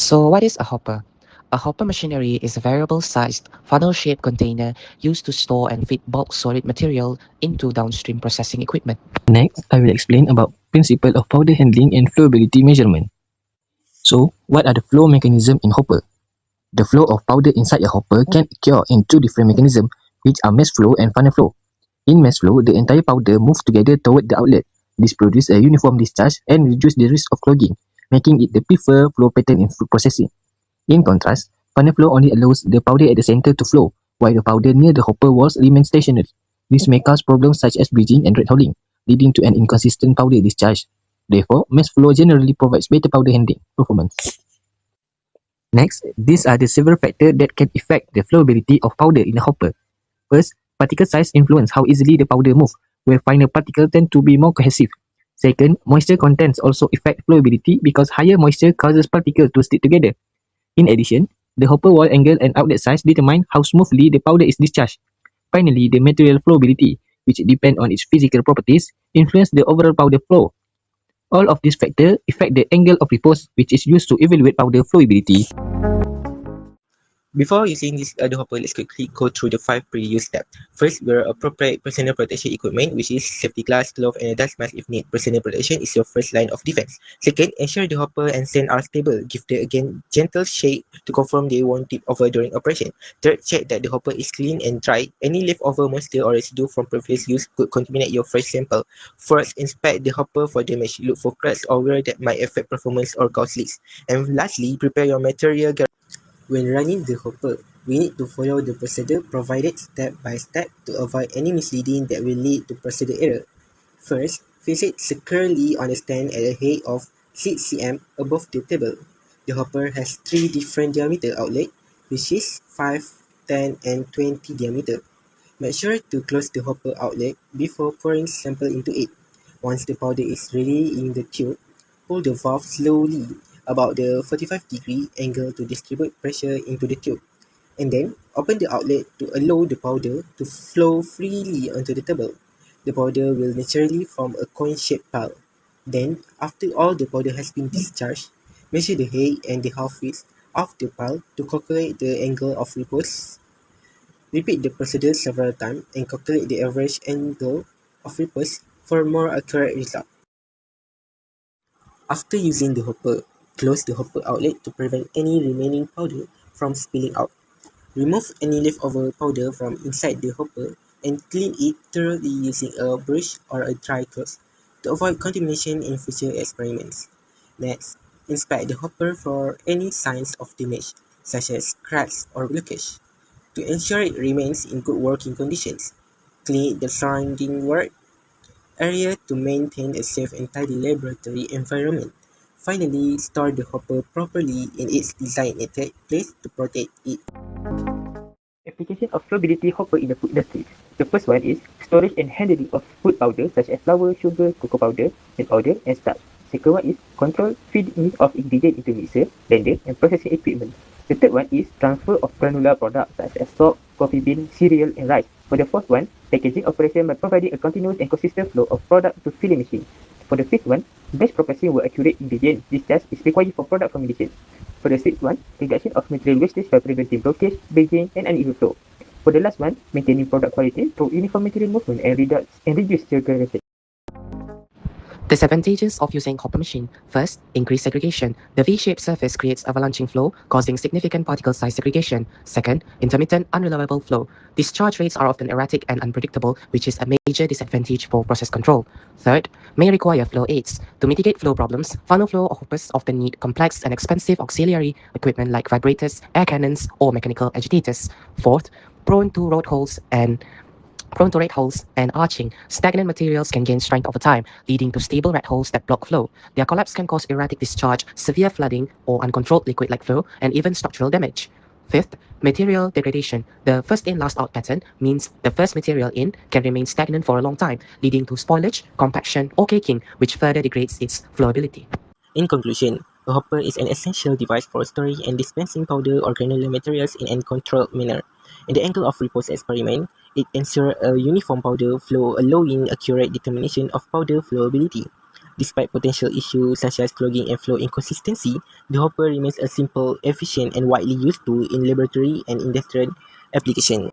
So what is a hopper? A hopper machinery is a variable-sized, funnel-shaped container used to store and feed bulk solid material into downstream processing equipment. Next, I will explain about principle of powder handling and flowability measurement. So, what are the flow mechanism in hopper? The flow of powder inside a hopper can occur in two different mechanisms, which are mass flow and funnel flow. In mass flow, the entire powder moves together toward the outlet. This produces a uniform discharge and reduces the risk of clogging, making it the preferred flow pattern in food processing. In contrast, funnel flow only allows the powder at the center to flow, while the powder near the hopper walls remains stationary. This may cause problems such as bridging and red hauling, leading to an inconsistent powder discharge. Therefore, mass flow generally provides better powder handling performance. Next, these are the several factors that can affect the flowability of powder in a hopper. First, particle size influence how easily the powder moves, where finer particles tend to be more cohesive. Second, moisture contents also affect flowability because higher moisture causes particles to stick together. In addition, the hopper wall angle and outlet size determine how smoothly the powder is discharged. Finally, the material flowability, which depend on its physical properties, influence the overall powder flow. All of these factors affect the angle of repose, which is used to evaluate powder flowability. Before using this other hopper, let's quickly go through the 5 pre-use steps. First, wear appropriate personal protection equipment, which is safety glass, glove, and a dust mask if need. Personal protection is your first line of defense. Second, ensure the hopper and stand are stable. Give the again gentle shake to confirm they won't tip over during operation. Third, check that the hopper is clean and dry. Any leftover moisture or residue from previous use could contaminate your fresh sample. Fourth, inspect the hopper for damage. Look for cracks or wear that might affect performance or cause leaks. And lastly, prepare your material. When running the hopper, we need to follow the procedure provided step by step to avoid any misleading that will lead to procedure error. First, fix it securely on the stand at a height of 6 cm above the table. The hopper has 3 different diameter outlets, which is 5, 10, and 20 diameter. Make sure to close the hopper outlet before pouring sample into it. Once the powder is ready in the tube, pull the valve slowly about the 45-degree angle to distribute pressure into the tube, and then open the outlet to allow the powder to flow freely onto the table. The powder will naturally form a cone-shaped pile. Then, after all the powder has been discharged, measure the height and the half width of the pile to calculate the angle of repose. Repeat the procedure several times and calculate the average angle of repose for a more accurate result. After using the hopper, close the hopper outlet to prevent any remaining powder from spilling out. Remove any leftover powder from inside the hopper and clean it thoroughly using a brush or a dry cloth to avoid contamination in future experiments. Next, inspect the hopper for any signs of damage, such as cracks or blockage. To ensure it remains in good working conditions, clean the surrounding work area to maintain a safe and tidy laboratory environment. Finally, store the hopper properly in its designated place to protect it. Application of flowability hopper in the food industry. The first one is storage and handling of food powder such as flour, sugar, cocoa powder, milk powder, and starch. Second one is control feeding of ingredients into mixer, blender, and processing equipment. The third one is transfer of granular products such as salt, coffee bean, cereal, and rice. For the fourth one, packaging operation by providing a continuous and consistent flow of product to filling machine. For the fifth one, batch processing with accurate ingredient discharge is required for product formulation. For the sixth one, reduction of material wastage by preventing blockage, bridging, and uneven flow. For the last one, maintaining product quality through uniform material movement and reduce segregation. Disadvantages of using hopper machine. First, increased segregation. The V-shaped surface creates avalanching flow, causing significant particle size segregation. Second, intermittent, unreliable flow. Discharge rates are often erratic and unpredictable, which is a major disadvantage for process control. Third, may require flow aids. To mitigate flow problems, funnel flow hoppers often need complex and expensive auxiliary equipment like vibrators, air cannons, or mechanical agitators. Fourth, prone to rate holes and arching. Stagnant materials can gain strength over time, leading to stable rat holes that block flow. Their collapse can cause erratic discharge, severe flooding, or uncontrolled liquid-like flow, and even structural damage. Fifth, material degradation. The first in, last out pattern means the first material in can remain stagnant for a long time, leading to spoilage, compaction, or caking, which further degrades its flowability. In conclusion, a hopper is an essential device for storing and dispensing powder or granular materials in a controlled manner. In the angle of repose experiment, it ensures a uniform powder flow, allowing accurate determination of powder flowability. Despite potential issues such as clogging and flow inconsistency, the hopper remains a simple, efficient, and widely used tool in laboratory and industrial application.